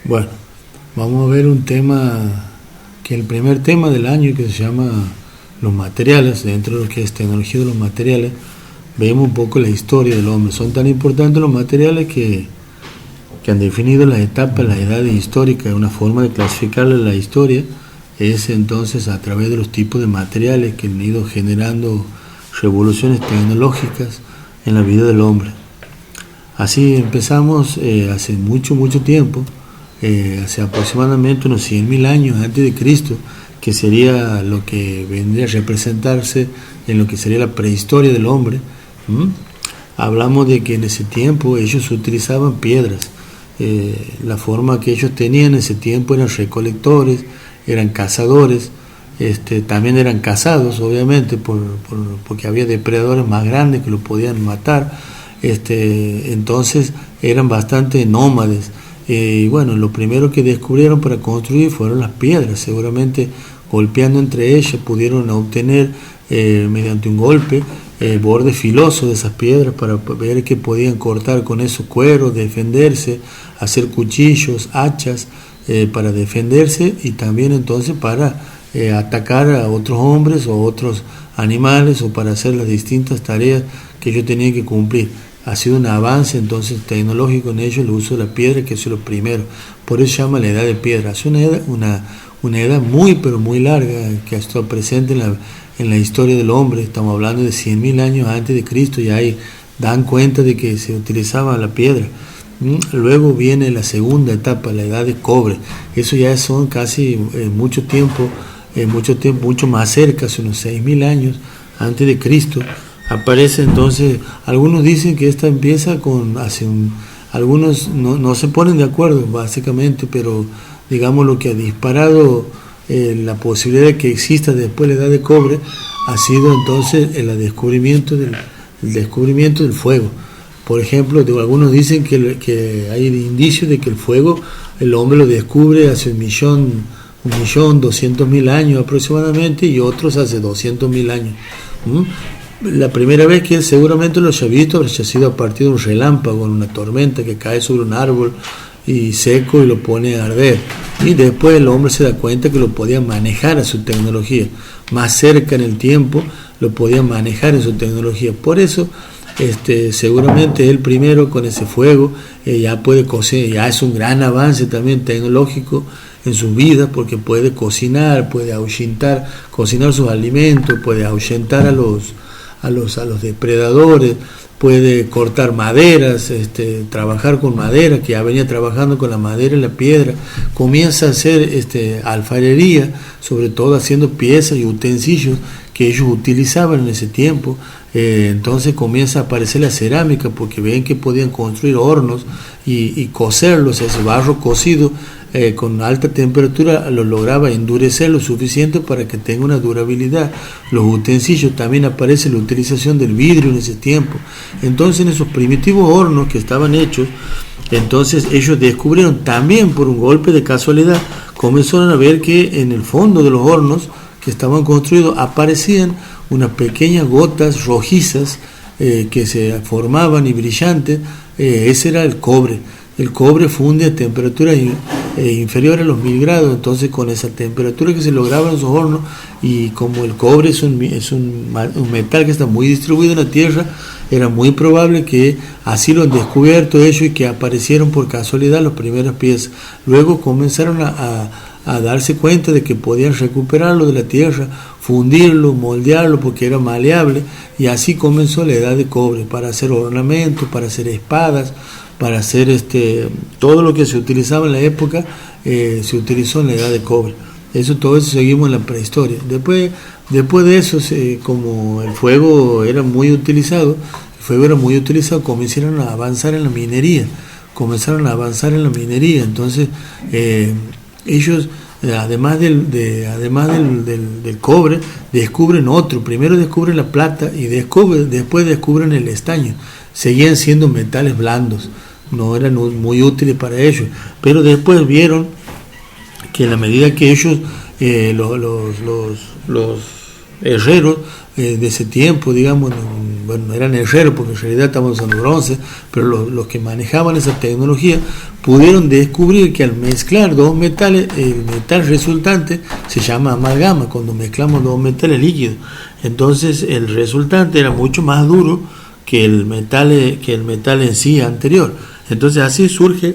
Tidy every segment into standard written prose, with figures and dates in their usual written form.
Bueno, vamos a ver un tema que el primer tema del año, que se llama los materiales. Dentro de lo que es tecnología de los materiales, vemos un poco la historia del hombre. Son tan importantes los materiales que han definido las etapas, las edades históricas. Una forma de clasificar la historia es entonces a través de los tipos de materiales que han ido generando revoluciones tecnológicas en la vida del hombre. Así empezamos hace mucho tiempo, hace aproximadamente unos 100.000 años antes de Cristo, que sería lo que vendría a representarse en lo que sería la prehistoria del hombre. Hablamos de que en ese tiempo ellos utilizaban piedras. La forma que ellos tenían en ese tiempo eran recolectores, eran cazadores, también eran cazados, obviamente, porque había depredadores más grandes que lo podían matar. Entonces eran bastante nómades. Y bueno, lo primero que descubrieron para construir fueron las piedras. Seguramente golpeando entre ellas pudieron obtener mediante un golpe bordes filosos de esas piedras para ver que podían cortar con esos cueros, defenderse, hacer cuchillos, hachas para defenderse, y también entonces para atacar a otros hombres o otros animales, o para hacer las distintas tareas que ellos tenían que cumplir. Ha sido un avance entonces tecnológico en ellos el uso de la piedra, que es lo primero. Por eso se llama la edad de piedra. Es una edad muy pero muy larga que ha estado presente en la historia del hombre. Estamos hablando de 100.000 años antes de Cristo, y ahí dan cuenta de que se utilizaba la piedra. Luego viene la segunda etapa, la edad de cobre. Eso ya son casi mucho tiempo, mucho más cerca, hace unos 6.000 años antes de Cristo. Aparece entonces, algunos dicen que esta empieza algunos no se ponen de acuerdo básicamente, pero digamos lo que ha disparado la posibilidad de que exista después la edad de cobre ha sido entonces el descubrimiento del fuego. Por ejemplo, algunos dicen que hay indicios de que el fuego el hombre lo descubre hace 1.200.000 años aproximadamente, y otros hace 200.000 años. La primera vez que él seguramente lo haya visto habrá sido a partir de un relámpago, en una tormenta que cae sobre un árbol y seco y lo pone a arder. Y después el hombre se da cuenta que lo podía manejar a su tecnología. Más cerca en el tiempo lo podía manejar en su tecnología. Por eso seguramente él primero con ese fuego ya puede cocinar. Ya es un gran avance también tecnológico en su vida, porque puede cocinar, puede cocinar sus alimentos, puede ahuyentar a los depredadores, puede cortar maderas, trabajar con madera, que ya venía trabajando con la madera y la piedra. Comienza a hacer alfarería, sobre todo haciendo piezas y utensilios que ellos utilizaban en ese tiempo. Entonces comienza a aparecer la cerámica, porque ven que podían construir hornos y cocerlos, ese barro cocido con alta temperatura lo lograba endurecer lo suficiente para que tenga una durabilidad. Los utensilios, también aparece la utilización del vidrio en ese tiempo. Entonces en esos primitivos hornos que estaban hechos, entonces ellos descubrieron también por un golpe de casualidad, comenzaron a ver que en el fondo de los hornos que estaban construidos aparecían unas pequeñas gotas rojizas que se formaban y brillantes. Ese era el cobre. El cobre funde a temperaturas inferiores a los 1.000 grados, entonces con esa temperatura que se lograba en esos hornos, y como el cobre es un metal que está muy distribuido en la Tierra, era muy probable que así lo han descubierto ellos y que aparecieron por casualidad las primeras piezas. Luego comenzaron a darse cuenta de que podían recuperarlo de la tierra, fundirlo, moldearlo, porque era maleable, y así comenzó la edad de cobre, para hacer ornamentos, para hacer espadas, para hacer todo lo que se utilizaba en la época, se utilizó en la edad de cobre. Todo eso seguimos en la prehistoria. Después de eso, como el fuego era muy utilizado, comenzaron a avanzar en la minería. Entonces ellos, además del cobre, descubren otro. Primero descubren la plata y después descubren el estaño. Seguían siendo metales blandos, no eran muy útiles para ellos, pero después vieron que en la medida que ellos, los herreros de ese tiempo, digamos, bueno, no eran herreros porque en realidad estamos usando bronce, pero los que manejaban esa tecnología pudieron descubrir que al mezclar dos metales, el metal resultante se llama amalgama, cuando mezclamos dos metales líquidos. Entonces el resultante era mucho más duro que el metal en sí anterior. Entonces así surge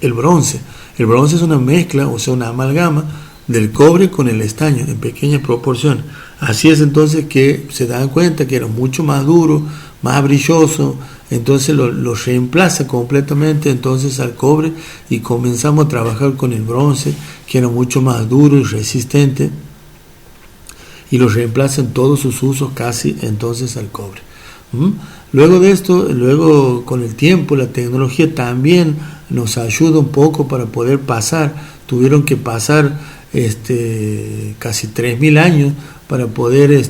el bronce. El bronce es una mezcla, o sea, una amalgama del cobre con el estaño en pequeñas proporciones. Así es entonces que se dan cuenta que era mucho más duro, más brilloso, entonces lo reemplaza completamente entonces al cobre y comenzamos a trabajar con el bronce, que era mucho más duro y resistente, y lo reemplaza en todos sus usos casi entonces al cobre. Luego de esto, luego con el tiempo la tecnología también nos ayuda un poco para poder pasar, tuvieron que pasar casi 3.000 años para poder,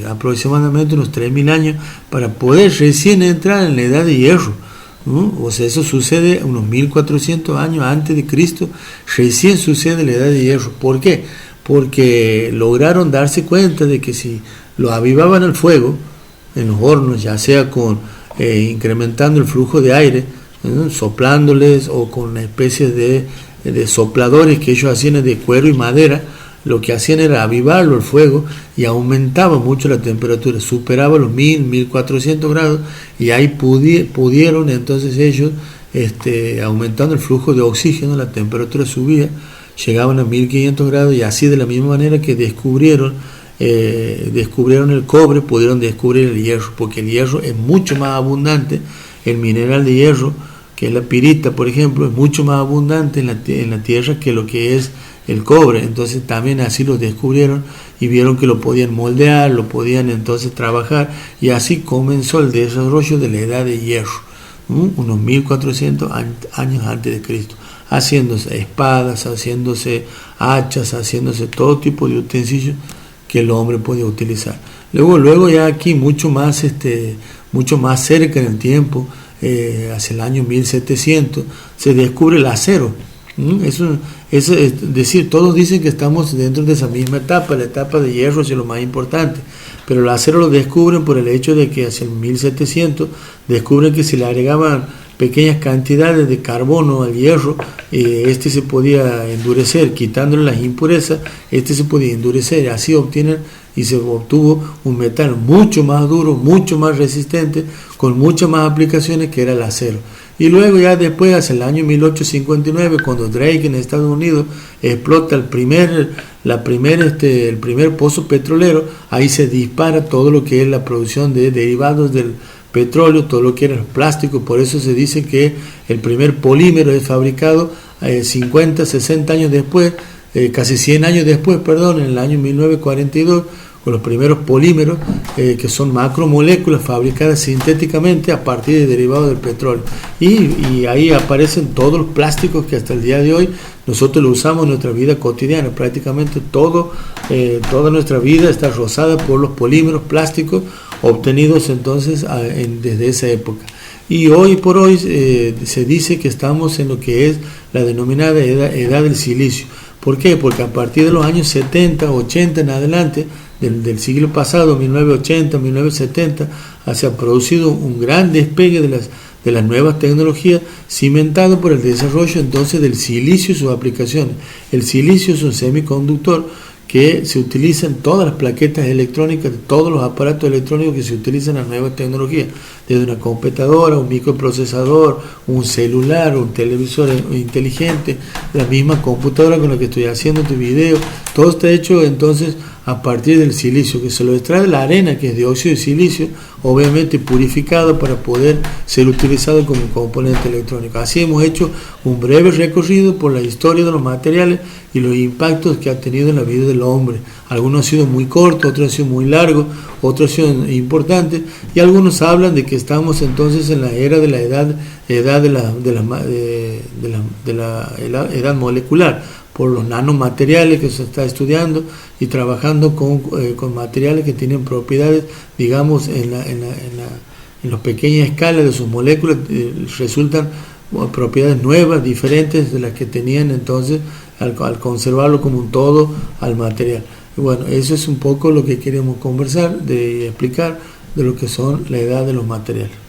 aproximadamente unos 3.000 años, para poder recién entrar en la edad de hierro. O sea, eso sucede unos 1.400 años antes de Cristo, recién sucede la edad de hierro. ¿Por qué? Porque lograron darse cuenta de que si lo avivaban al fuego, en los hornos, ya sea con incrementando el flujo de aire, soplándoles o con una especie de sopladores que ellos hacían de cuero y madera, lo que hacían era avivarlo el fuego y aumentaba mucho la temperatura, superaba los 1.400 grados y ahí pudieron entonces ellos, aumentando el flujo de oxígeno, la temperatura subía, llegaban a 1.500 grados y así de la misma manera que descubrieron el cobre, pudieron descubrir el hierro, porque el hierro es mucho más abundante, el mineral de hierro, que es la pirita, por ejemplo, es mucho más abundante en la tierra que lo que es el cobre. Entonces también así lo descubrieron y vieron que lo podían moldear, lo podían entonces trabajar, y así comenzó el desarrollo de la edad de hierro, unos 1.400 años antes de Cristo, haciéndose espadas, haciéndose hachas, haciéndose todo tipo de utensilios que el hombre podía utilizar. Luego ya aquí mucho más cerca en el tiempo, hacia el año 1700, se descubre el acero. Es decir, todos dicen que estamos dentro de esa misma etapa, la etapa de hierro es lo más importante, pero el acero lo descubren por el hecho de que hacia el 1700 descubren que si le agregaban pequeñas cantidades de carbono al hierro, se podía endurecer, quitándole las impurezas, se podía endurecer, así se obtuvo un metal mucho más duro, mucho más resistente, con muchas más aplicaciones, que era el acero. Y luego ya después, hacia el año 1859, cuando Drake en Estados Unidos explota el primer pozo petrolero, ahí se dispara todo lo que es la producción de derivados del petróleo, todo lo que era el plástico. Por eso se dice que el primer polímero es fabricado 50, 60 años después, casi 100 años después, en el año 1942, con los primeros polímeros, que son macromoléculas fabricadas sintéticamente a partir de derivados del petróleo. Y ahí aparecen todos los plásticos que hasta el día de hoy nosotros lo usamos en nuestra vida cotidiana. Prácticamente toda nuestra vida está rozada por los polímeros plásticos obtenidos entonces desde esa época. Y hoy por hoy se dice que estamos en lo que es la denominada edad del silicio. ¿Por qué? Porque a partir de los años 70, 80 en adelante, del siglo pasado, 1980, 1970, se ha producido un gran despegue de las nuevas tecnologías, cimentado por el desarrollo entonces del silicio y sus aplicaciones. El silicio es un semiconductor que se utiliza en todas las plaquetas electrónicas, de todos los aparatos electrónicos que se utilizan en las nuevas tecnologías, desde una computadora, un microprocesador, un celular, un televisor inteligente, la misma computadora con la que estoy haciendo este video. Todo está hecho entonces a partir del silicio, que se lo extrae de la arena, que es dióxido de silicio, obviamente purificado para poder ser utilizado como componente electrónico. Así hemos hecho un breve recorrido por la historia de los materiales y los impactos que ha tenido en la vida del hombre. Algunos han sido muy cortos, otros han sido muy largos, otros han sido importantes, y algunos hablan de que estamos entonces en la era de la edad molecular, por los nanomateriales que se está estudiando y trabajando con materiales que tienen propiedades, digamos, en la pequeña escala de sus moléculas, resultan propiedades nuevas, diferentes de las que tenían entonces al conservarlo como un todo al material. Y bueno, eso es un poco lo que queremos conversar, de explicar de lo que son la edad de los materiales.